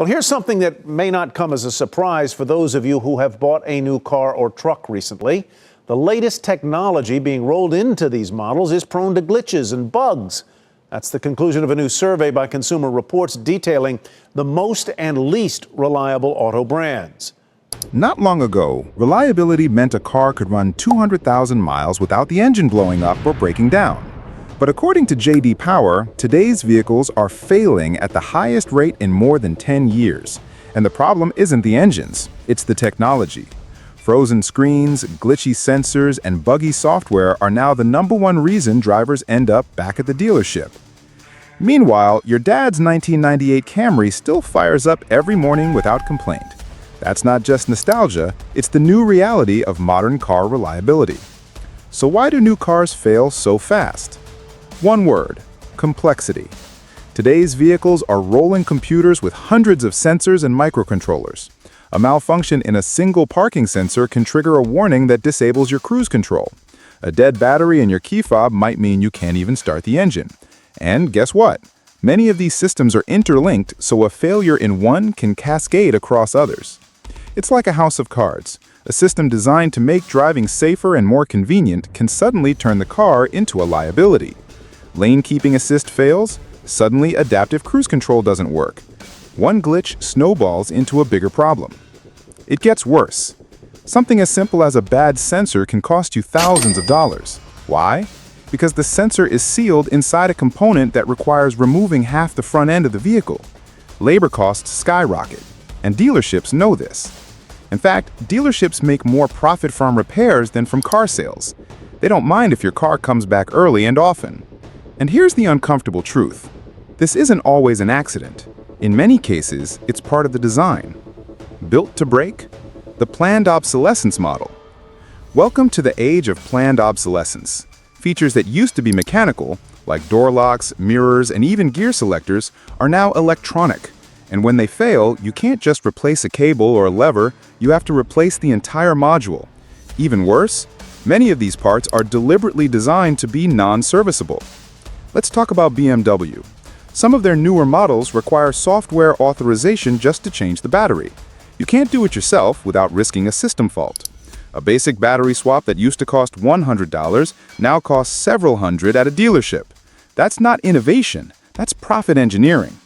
Well, here's something that may not come as a surprise for those of you who have bought a new car or truck recently. The latest technology being rolled into these models is prone to glitches and bugs. That's the conclusion of a new survey by Consumer Reports detailing the most and least reliable auto brands. Not long ago, reliability meant a car could run 200,000 miles without the engine blowing up or breaking down. But according to J.D. Power, today's vehicles are failing at the highest rate in more than 10 years. And the problem isn't the engines, it's the technology. Frozen screens, glitchy sensors, and buggy software are now the #1 reason drivers end up back at the dealership. Meanwhile, your dad's 1998 Camry still fires up every morning without complaint. That's not just nostalgia, it's the new reality of modern car reliability. So why do new cars fail so fast? One word: complexity. Today's vehicles are rolling computers with hundreds of sensors and microcontrollers. A malfunction in a single parking sensor can trigger a warning that disables your cruise control. A dead battery in your key fob might mean you can't even start the engine. And guess what? Many of these systems are interlinked, so a failure in one can cascade across others. It's like a house of cards. A system designed to make driving safer and more convenient can suddenly turn the car into a liability. Lane keeping assist fails, suddenly adaptive cruise control doesn't work. One glitch snowballs into a bigger problem. It gets worse. Something as simple as a bad sensor can cost you thousands of dollars. Why? Because the sensor is sealed inside a component that requires removing half the front end of the vehicle. Labor costs skyrocket, and dealerships know this. In fact, dealerships make more profit from repairs than from car sales. They don't mind if your car comes back early and often. And here's the uncomfortable truth. This isn't always an accident. In many cases, it's part of the design. Built to break? The planned obsolescence model. Welcome to the age of planned obsolescence. Features that used to be mechanical, like door locks, mirrors, and even gear selectors, are now electronic. And when they fail, you can't just replace a cable or a lever, you have to replace the entire module. Even worse, many of these parts are deliberately designed to be non-serviceable. Let's talk about BMW. Some of their newer models require software authorization just to change the battery. You can't do it yourself without risking a system fault. A basic battery swap that used to cost $100 now costs several hundred at a dealership. That's not innovation, that's profit engineering.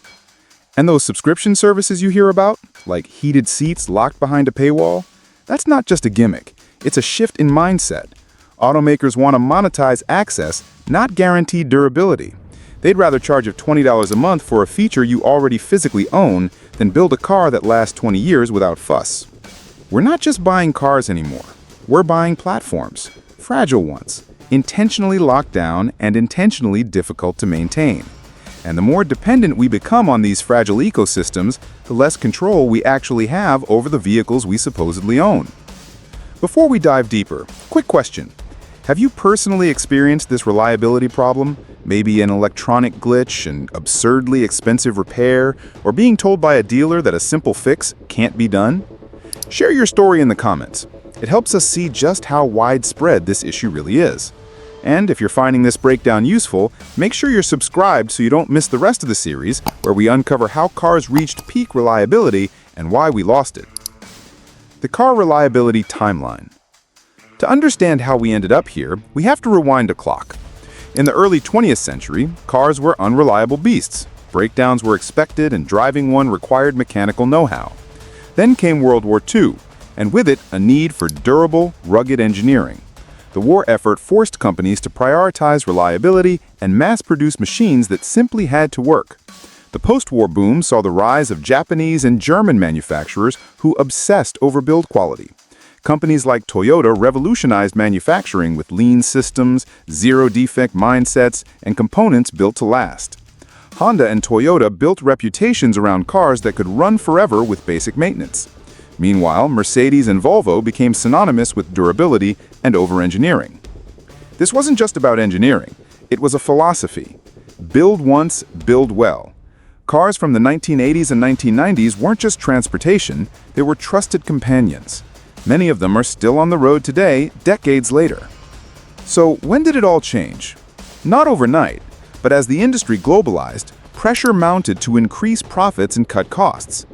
And those subscription services you hear about, like heated seats locked behind a paywall, that's not just a gimmick, it's a shift in mindset. Automakers want to monetize access, not guaranteed durability. They'd rather charge you $20 a month for a feature you already physically own than build a car that lasts 20 years without fuss. We're not just buying cars anymore. We're buying platforms, fragile ones, intentionally locked down and intentionally difficult to maintain. And the more dependent we become on these fragile ecosystems, the less control we actually have over the vehicles we supposedly own. Before we dive deeper, quick question. Have you personally experienced this reliability problem? Maybe an electronic glitch, an absurdly expensive repair, or being told by a dealer that a simple fix can't be done? Share your story in the comments. It helps us see just how widespread this issue really is. And if you're finding this breakdown useful, make sure you're subscribed so you don't miss the rest of the series, where we uncover how cars reached peak reliability and why we lost it. The car reliability timeline. To understand how we ended up here, we have to rewind a clock. In the early 20th century, cars were unreliable beasts. Breakdowns were expected and driving one required mechanical know-how. Then came World War II, and with it, a need for durable, rugged engineering. The war effort forced companies to prioritize reliability and mass-produce machines that simply had to work. The post-war boom saw the rise of Japanese and German manufacturers who obsessed over build quality. Companies like Toyota revolutionized manufacturing with lean systems, zero-defect mindsets, and components built to last. Honda and Toyota built reputations around cars that could run forever with basic maintenance. Meanwhile, Mercedes and Volvo became synonymous with durability and over-engineering. This wasn't just about engineering, it was a philosophy. Build once, build well. Cars from the 1980s and 1990s weren't just transportation, they were trusted companions. Many of them are still on the road today, decades later. So when did it all change? Not overnight, but as the industry globalized, pressure mounted to increase profits and cut costs.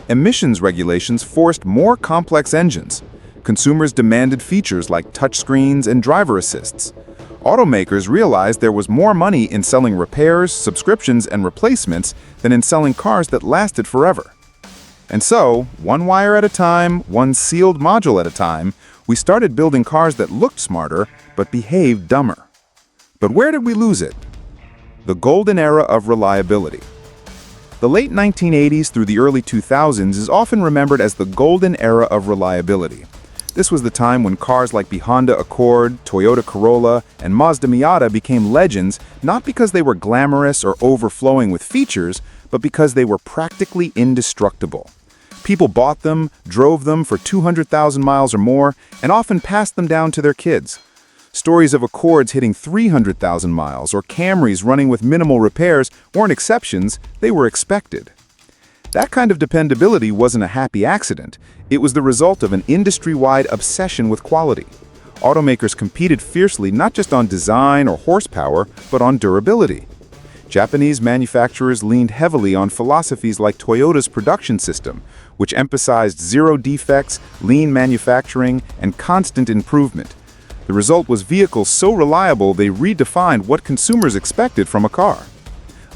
emissions regulations forced more complex engines. Consumers demanded features like touchscreens and driver assists. Automakers realized there was more money in selling repairs, subscriptions, and replacements than in selling cars that lasted forever. And so, one wire at a time, one sealed module at a time, we started building cars that looked smarter but behaved dumber. But where did we lose it? The golden era of reliability. The late 1980s through the early 2000s is often remembered as the golden era of reliability. This was the time when cars like the Honda Accord, Toyota Corolla, and Mazda Miata became legends not because they were glamorous or overflowing with features, but because they were practically indestructible. People bought them, drove them for 200,000 miles or more, and often passed them down to their kids. Stories of Accords hitting 300,000 miles or Camrys running with minimal repairs weren't exceptions, they were expected. That kind of dependability wasn't a happy accident. It was the result of an industry-wide obsession with quality. Automakers competed fiercely not just on design or horsepower, but on durability. Japanese manufacturers leaned heavily on philosophies like Toyota's production system, which emphasized zero defects, lean manufacturing, and constant improvement. The result was vehicles so reliable they redefined what consumers expected from a car.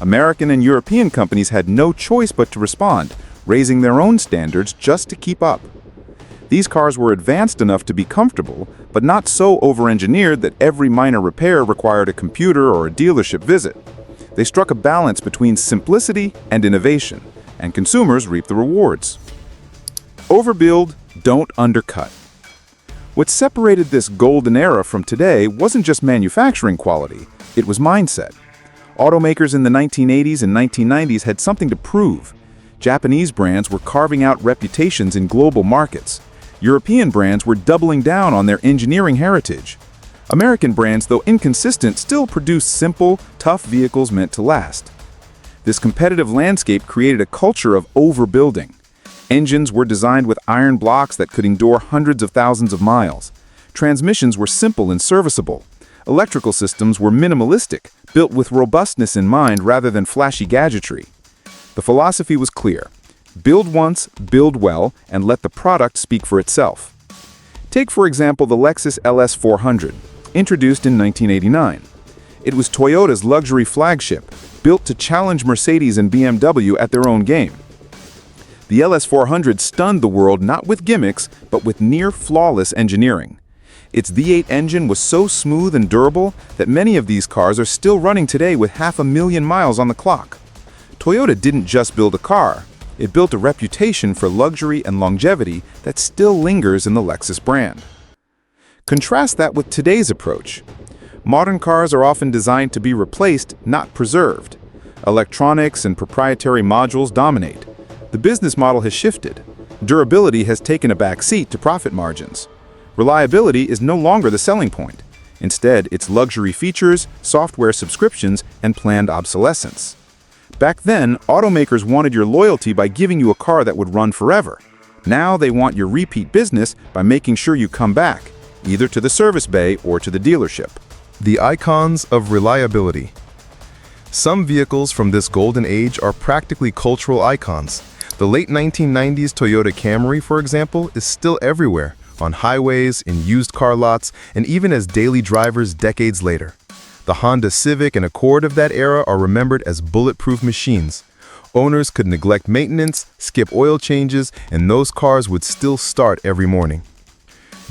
American and European companies had no choice but to respond, raising their own standards just to keep up. These cars were advanced enough to be comfortable, but not so over-engineered that every minor repair required a computer or a dealership visit. They struck a balance between simplicity and innovation, and consumers reaped the rewards. Overbuild, don't undercut. What separated this golden era from today wasn't just manufacturing quality, it was mindset. Automakers in the 1980s and 1990s had something to prove. Japanese brands were carving out reputations in global markets. European brands were doubling down on their engineering heritage. American brands, though inconsistent, still produced simple, tough vehicles meant to last. This competitive landscape created a culture of overbuilding. Engines were designed with iron blocks that could endure hundreds of thousands of miles. Transmissions were simple and serviceable. Electrical systems were minimalistic, built with robustness in mind rather than flashy gadgetry. The philosophy was clear. Build once, build well, and let the product speak for itself. Take, for example, the Lexus LS400, introduced in 1989. It was Toyota's luxury flagship, built to challenge Mercedes and BMW at their own game. The LS400 stunned the world not with gimmicks, but with near-flawless engineering. Its V8 engine was so smooth and durable that many of these cars are still running today with 500,000 miles on the clock. Toyota didn't just build a car, it built a reputation for luxury and longevity that still lingers in the Lexus brand. Contrast that with today's approach. Modern cars are often designed to be replaced, not preserved. Electronics and proprietary modules dominate. The business model has shifted. Durability has taken a back seat to profit margins. Reliability is no longer the selling point. Instead, it's luxury features, software subscriptions, and planned obsolescence. Back then, automakers wanted your loyalty by giving you a car that would run forever. Now they want your repeat business by making sure you come back, either to the service bay or to the dealership. The icons of reliability. Some vehicles from this golden age are practically cultural icons. The late 1990s Toyota Camry, for example, is still everywhere, on highways, in used car lots, and even as daily drivers decades later. The Honda Civic and Accord of that era are remembered as bulletproof machines. Owners could neglect maintenance, skip oil changes, and those cars would still start every morning.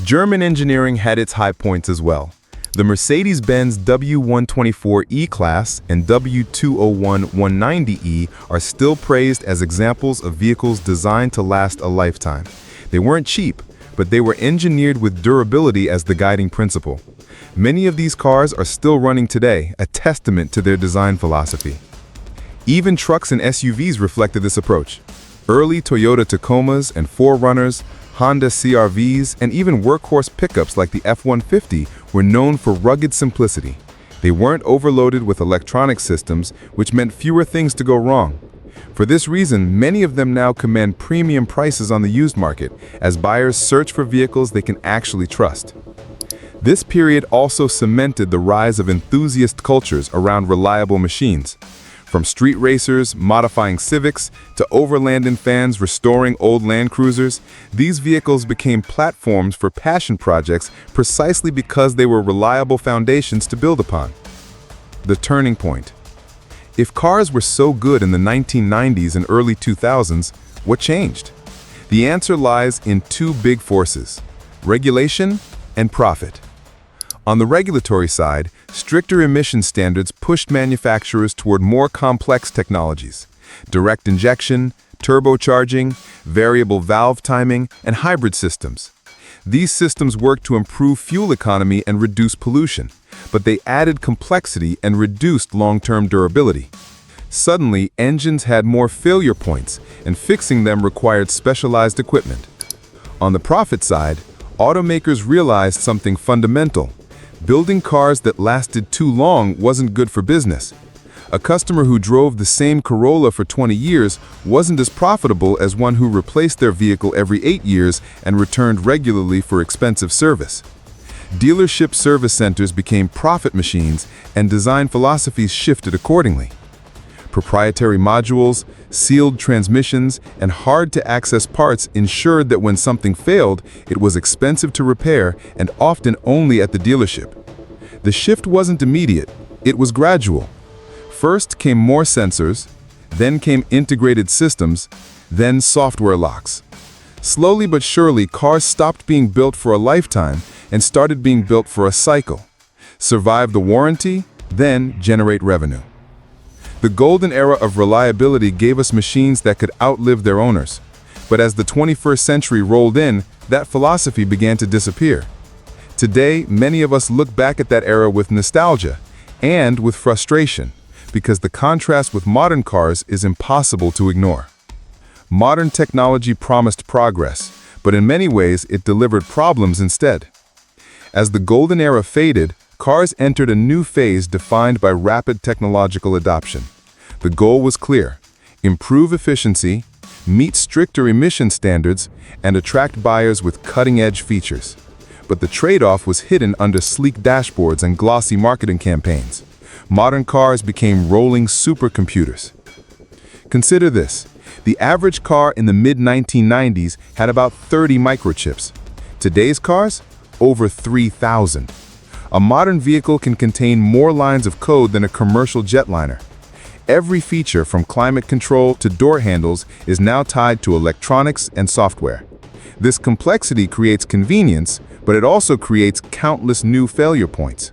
German engineering had its high points as well. The Mercedes-Benz W124 E-Class and W201 190E are still praised as examples of vehicles designed to last a lifetime. They weren't cheap, but they were engineered with durability as the guiding principle. Many of these cars are still running today, a testament to their design philosophy. Even trucks and SUVs reflected this approach. Early Toyota Tacomas and 4Runners, Honda CR-Vs, and even workhorse pickups like the F-150 were known for rugged simplicity. They weren't overloaded with electronic systems, which meant fewer things to go wrong. For this reason, many of them now command premium prices on the used market, as buyers search for vehicles they can actually trust. This period also cemented the rise of enthusiast cultures around reliable machines. From street racers modifying Civics to overlanding fans restoring old Land Cruisers, these vehicles became platforms for passion projects precisely because they were reliable foundations to build upon. The turning point. If cars were so good in the 1990s and early 2000s, what changed? The answer lies in two big forces: regulation and profit. On the regulatory side, stricter emission standards pushed manufacturers toward more complex technologies: direct injection, turbocharging, variable valve timing, and hybrid systems. These systems worked to improve fuel economy and reduce pollution, but they added complexity and reduced long-term durability. Suddenly, engines had more failure points, and fixing them required specialized equipment. On the profit side, automakers realized something fundamental. Building cars that lasted too long wasn't good for business. A customer who drove the same Corolla for 20 years wasn't as profitable as one who replaced their vehicle every 8 years and returned regularly for expensive service. Dealership service centers became profit machines, and design philosophies shifted accordingly. Proprietary modules, sealed transmissions, and hard-to-access parts ensured that when something failed, it was expensive to repair and often only at the dealership. The shift wasn't immediate, it was gradual. First came more sensors, then came integrated systems, then software locks. Slowly but surely, cars stopped being built for a lifetime and started being built for a cycle. Survive the warranty, then generate revenue. The golden era of reliability gave us machines that could outlive their owners. But as the 21st century rolled in, that philosophy began to disappear. Today, many of us look back at that era with nostalgia and with frustration, because the contrast with modern cars is impossible to ignore. Modern technology promised progress, but in many ways it delivered problems instead. As the golden era faded, cars entered a new phase defined by rapid technological adoption. The goal was clear: improve efficiency, meet stricter emission standards, and attract buyers with cutting-edge features. But the trade-off was hidden under sleek dashboards and glossy marketing campaigns. Modern cars became rolling supercomputers. Consider this: the average car in the mid-1990s had about 30 microchips. Today's cars? Over 3,000. A modern vehicle can contain more lines of code than a commercial jetliner. Every feature from climate control to door handles is now tied to electronics and software. This complexity creates convenience, but it also creates countless new failure points.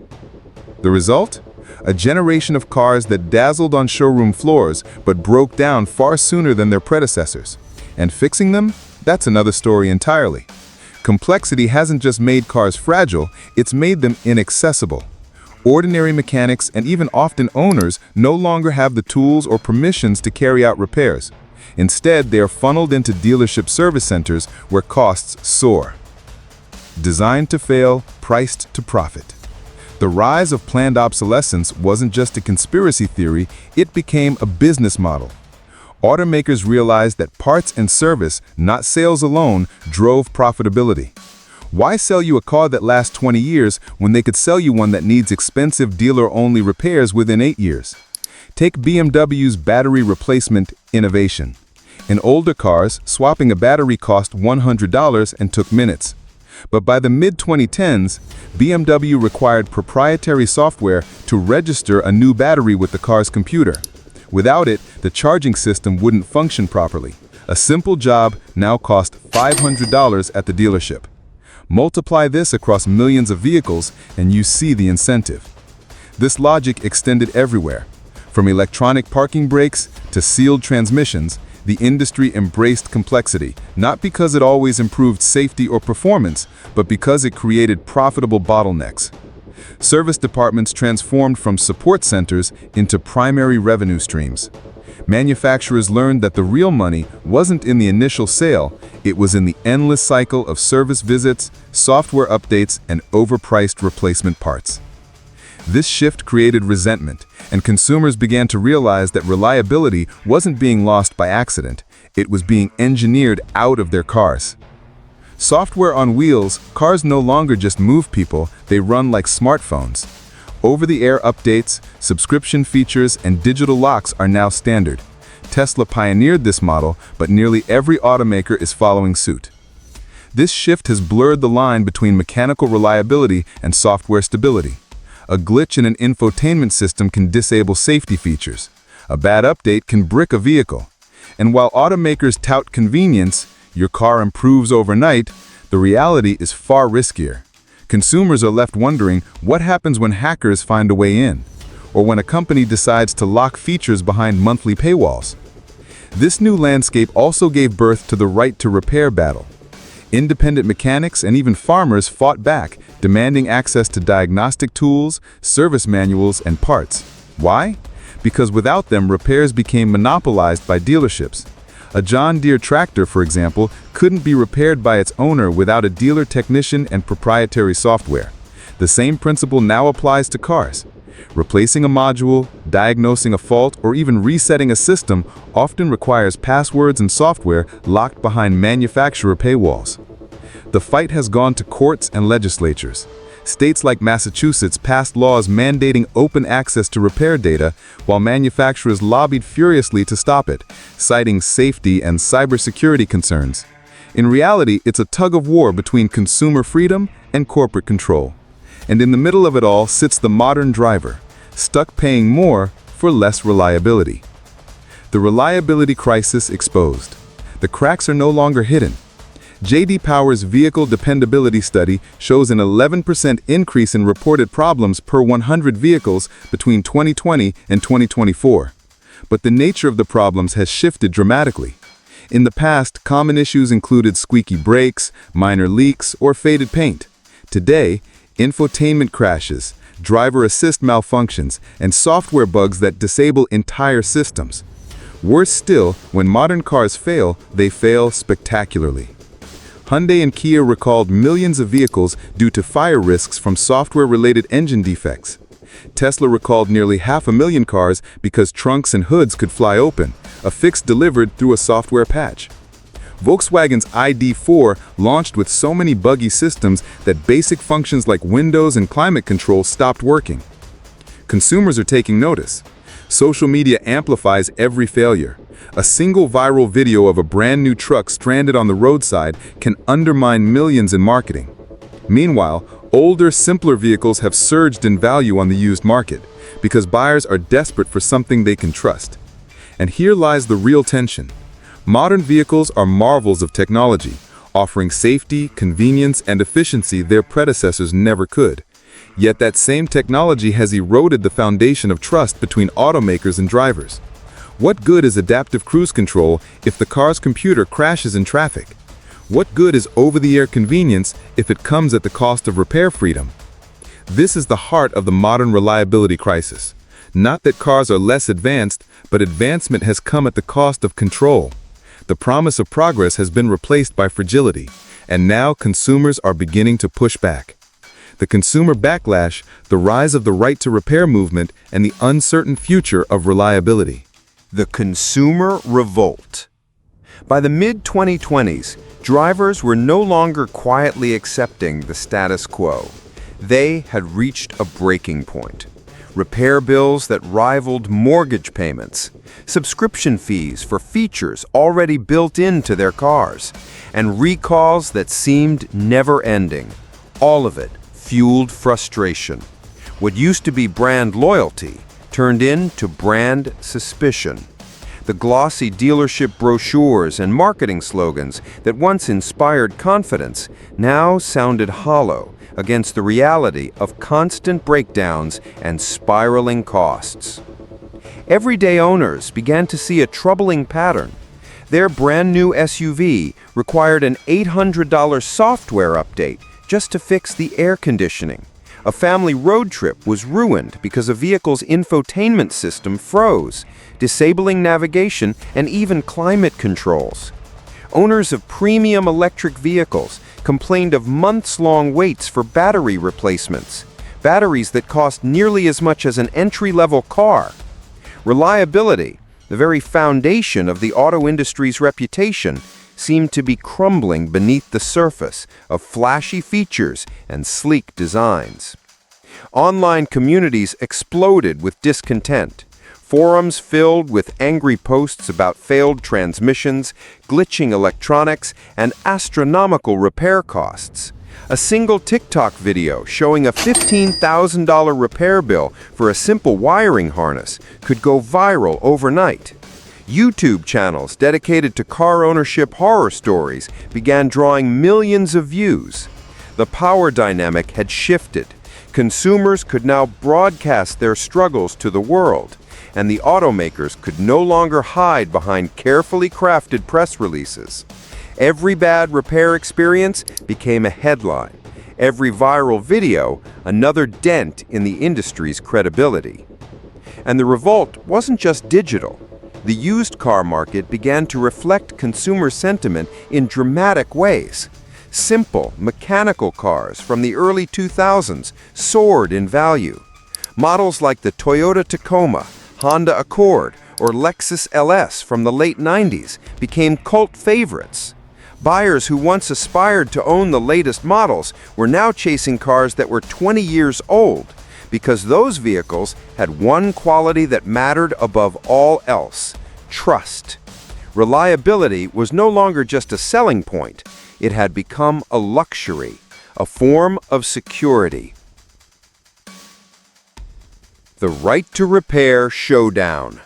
The result? A generation of cars that dazzled on showroom floors but broke down far sooner than their predecessors. And fixing them? That's another story entirely. Complexity hasn't just made cars fragile, it's made them inaccessible. Ordinary mechanics and even often owners no longer have the tools or permissions to carry out repairs. Instead, they are funneled into dealership service centers where costs soar. Designed to fail, priced to profit. The rise of planned obsolescence wasn't just a conspiracy theory, it became a business model. Automakers realized that parts and service, not sales alone, drove profitability. Why sell you a car that lasts 20 years when they could sell you one that needs expensive dealer-only repairs within 8 years? Take BMW's battery replacement innovation. In older cars, swapping a battery cost $100 and took minutes. But by the mid-2010s, BMW required proprietary software to register a new battery with the car's computer. Without it, the charging system wouldn't function properly. A simple job now cost $500 at the dealership. Multiply this across millions of vehicles and you see the incentive. This logic extended everywhere. From electronic parking brakes to sealed transmissions, the industry embraced complexity, not because it always improved safety or performance, but because it created profitable bottlenecks. Service departments transformed from support centers into primary revenue streams. Manufacturers learned that the real money wasn't in the initial sale, it was in the endless cycle of service visits, software updates, and overpriced replacement parts. This shift created resentment, and consumers began to realize that reliability wasn't being lost by accident, it was being engineered out of their cars. Software on wheels, cars no longer just move people, they run like smartphones. Over-the-air updates, subscription features, and digital locks are now standard. Tesla pioneered this model, but nearly every automaker is following suit. This shift has blurred the line between mechanical reliability and software stability. A glitch in an infotainment system can disable safety features. A bad update can brick a vehicle. And while automakers tout convenience, your car improves overnight, the reality is far riskier. Consumers are left wondering what happens when hackers find a way in, or when a company decides to lock features behind monthly paywalls. This new landscape also gave birth to the right to repair battle. Independent mechanics and even farmers fought back, demanding access to diagnostic tools, service manuals, and parts. Why? Because without them, repairs became monopolized by dealerships. A John Deere tractor, for example, couldn't be repaired by its owner without a dealer technician and proprietary software. The same principle now applies to cars. Replacing a module, diagnosing a fault, or even resetting a system often requires passwords and software locked behind manufacturer paywalls. The fight has gone to courts and legislatures. States like Massachusetts passed laws mandating open access to repair data, while manufacturers lobbied furiously to stop it, citing safety and cybersecurity concerns. In reality, it's a tug-of-war between consumer freedom and corporate control. And in the middle of it all sits the modern driver, stuck paying more for less reliability. The reliability crisis exposed. The cracks are no longer hidden. J.D. Power's vehicle dependability study shows an 11% increase in reported problems per 100 vehicles between 2020 and 2024. But the nature of the problems has shifted dramatically. In the past, common issues included squeaky brakes, minor leaks, or faded paint. Today, infotainment crashes, driver assist malfunctions, and software bugs that disable entire systems. Worse still, when modern cars fail, they fail spectacularly. Hyundai and Kia recalled millions of vehicles due to fire risks from software-related engine defects. Tesla recalled nearly 500,000 cars because trunks and hoods could fly open, a fix delivered through a software patch. Volkswagen's ID.4 launched with so many buggy systems that basic functions like windows and climate control stopped working. Consumers are taking notice. Social media amplifies every failure. A single viral video of a brand new truck stranded on the roadside can undermine millions in marketing. Meanwhile, older, simpler vehicles have surged in value on the used market because buyers are desperate for something they can trust. And here lies the real tension. Modern vehicles are marvels of technology, offering safety, convenience, and efficiency their predecessors never could. Yet that same technology has eroded the foundation of trust between automakers and drivers. What good is adaptive cruise control if the car's computer crashes in traffic? What good is over-the-air convenience if it comes at the cost of repair freedom? This is the heart of the modern reliability crisis. Not that cars are less advanced, but advancement has come at the cost of control. The promise of progress has been replaced by fragility, and now consumers are beginning to push back. The consumer backlash, the rise of the right to repair movement, and the uncertain future of reliability. The consumer revolt. By the mid-2020s, drivers were no longer quietly accepting the status quo. They had reached a breaking point. Repair bills that rivaled mortgage payments, subscription fees for features already built into their cars, and recalls that seemed never-ending. All of it fueled frustration. What used to be brand loyalty turned into brand suspicion. The glossy dealership brochures and marketing slogans that once inspired confidence now sounded hollow against the reality of constant breakdowns and spiraling costs. Everyday owners began to see a troubling pattern. Their brand new SUV required an $800 software update just to fix the air conditioning. A family road trip was ruined because a vehicle's infotainment system froze, disabling navigation and even climate controls. Owners of premium electric vehicles complained of months-long waits for battery replacements, batteries that cost nearly as much as an entry-level car. Reliability, the very foundation of the auto industry's reputation, seemed to be crumbling beneath the surface of flashy features and sleek designs. Online communities exploded with discontent. Forums filled with angry posts about failed transmissions, glitching electronics, and astronomical repair costs. A single TikTok video showing a $15,000 repair bill for a simple wiring harness could go viral overnight. YouTube channels dedicated to car ownership horror stories began drawing millions of views. The power dynamic had shifted. Consumers could now broadcast their struggles to the world, and the automakers could no longer hide behind carefully crafted press releases. Every bad repair experience became a headline. Every viral video, another dent in the industry's credibility. And the revolt wasn't just digital. The used car market began to reflect consumer sentiment in dramatic ways. Simple, mechanical cars from the early 2000s soared in value. Models like the Toyota Tacoma, Honda Accord, or Lexus LS from the late 90s became cult favorites. Buyers who once aspired to own the latest models were now chasing cars that were 20 years old because those vehicles had one quality that mattered above all else: trust. Reliability was no longer just a selling point. It had become a luxury, a form of security. The right to repair showdown.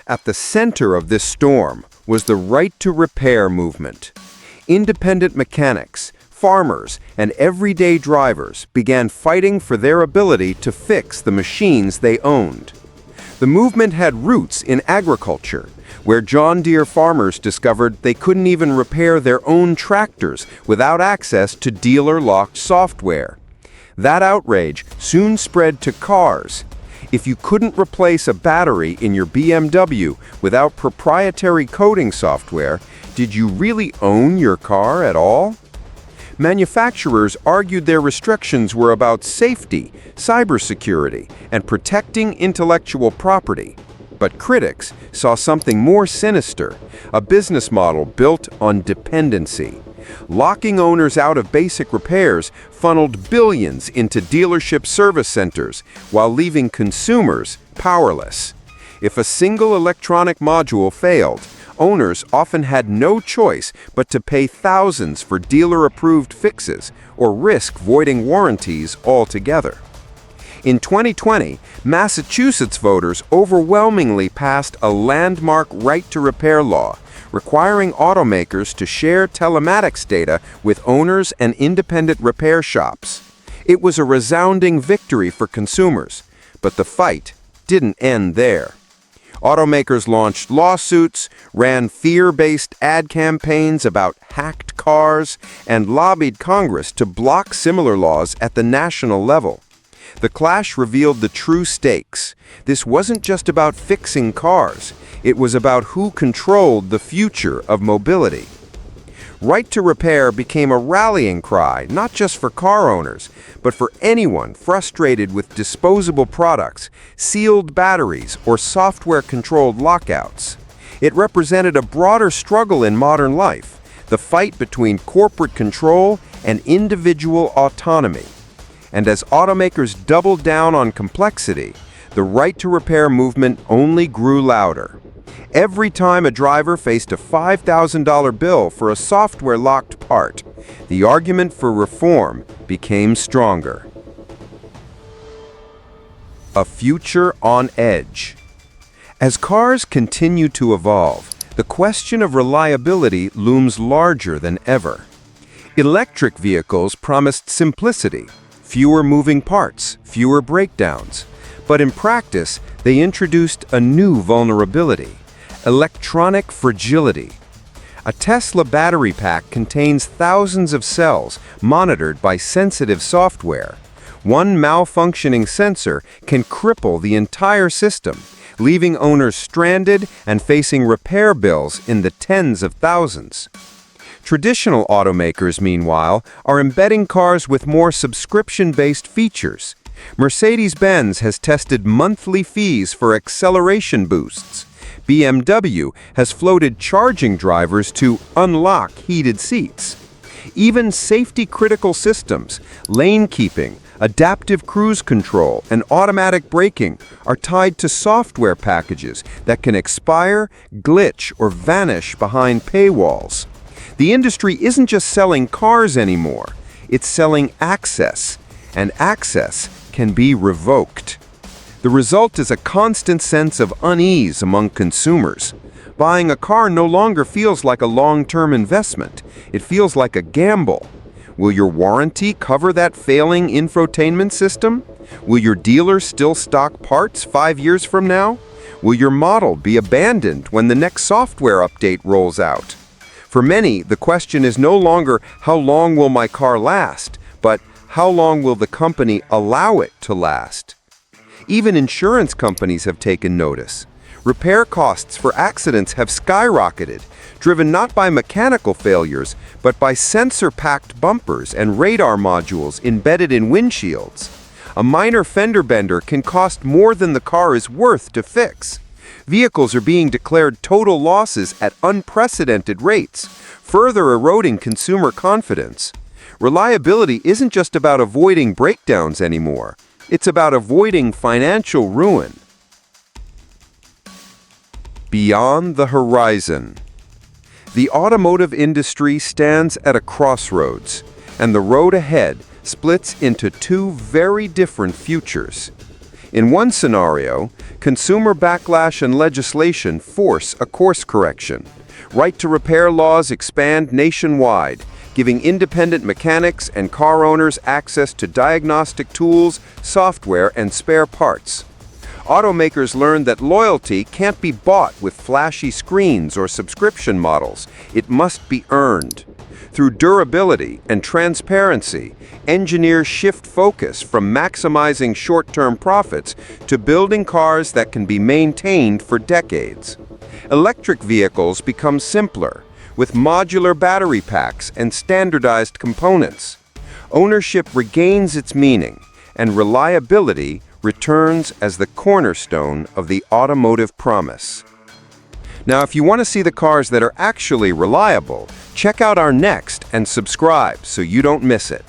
At the center of this storm was the right to repair movement. Independent mechanics, farmers, and everyday drivers began fighting for their ability to fix the machines they owned. The movement had roots in agriculture, where John Deere farmers discovered they couldn't even repair their own tractors without access to dealer-locked software. That outrage soon spread to cars. If you couldn't replace a battery in your BMW without proprietary coding software, did you really own your car at all? Manufacturers argued their restrictions were about safety, cybersecurity, and protecting intellectual property. But critics saw something more sinister, a business model built on dependency. Locking owners out of basic repairs funneled billions into dealership service centers while leaving consumers powerless. If a single electronic module failed, owners often had no choice but to pay thousands for dealer-approved fixes or risk voiding warranties altogether. In 2020, Massachusetts voters overwhelmingly passed a landmark right-to-repair law, requiring automakers to share telematics data with owners and independent repair shops. It was a resounding victory for consumers, but the fight didn't end there. Automakers launched lawsuits, ran fear-based ad campaigns about hacked cars, and lobbied Congress to block similar laws at the national level. The clash revealed the true stakes. This wasn't just about fixing cars. It was about who controlled the future of mobility. Right to repair became a rallying cry, not just for car owners, but for anyone frustrated with disposable products, sealed batteries, or software-controlled lockouts. It represented a broader struggle in modern life, the fight between corporate control and individual autonomy. And as automakers doubled down on complexity, the right to repair movement only grew louder. Every time a driver faced a $5,000 bill for a software-locked part, the argument for reform became stronger. A future on edge. As cars continue to evolve, the question of reliability looms larger than ever. Electric vehicles promised simplicity, fewer moving parts, fewer breakdowns. But in practice, they introduced a new vulnerability: electronic fragility. A Tesla battery pack contains thousands of cells monitored by sensitive software. One malfunctioning sensor can cripple the entire system, leaving owners stranded and facing repair bills in the tens of thousands. Traditional automakers, meanwhile, are embedding cars with more subscription-based features. Mercedes-Benz has tested monthly fees for acceleration boosts. BMW has floated charging drivers to unlock heated seats. Even safety-critical systems, lane keeping, Adaptive cruise control and automatic braking are tied to software packages that can expire, glitch, or vanish behind paywalls. The industry isn't just selling cars anymore, it's selling access, and access can be revoked. The result is a constant sense of unease among consumers. Buying a car no longer feels like a long-term investment. It feels like a gamble. Will your warranty cover that failing infotainment system? Will your dealer still stock parts 5 years from now? Will your model be abandoned when the next software update rolls out? For many, the question is no longer how long will my car last, but how long will the company allow it to last? Even insurance companies have taken notice. Repair costs for accidents have skyrocketed, driven not by mechanical failures, but by sensor-packed bumpers and radar modules embedded in windshields. A minor fender bender can cost more than the car is worth to fix. Vehicles are being declared total losses at unprecedented rates, further eroding consumer confidence. Reliability isn't just about avoiding breakdowns anymore. It's about avoiding financial ruin. Beyond the horizon. The automotive industry stands at a crossroads, and the road ahead splits into two very different futures. In one scenario, consumer backlash and legislation force a course correction. Right-to-repair laws expand nationwide, giving independent mechanics and car owners access to diagnostic tools, software, and spare parts. Automakers learn that loyalty can't be bought with flashy screens or subscription models. It must be earned. Through durability and transparency, engineers shift focus from maximizing short-term profits to building cars that can be maintained for decades. Electric vehicles become simpler, with modular battery packs and standardized components. Ownership regains its meaning, and reliability returns as the cornerstone of the automotive promise. Now, if you want to see the cars that are actually reliable, check out our next and subscribe so you don't miss it.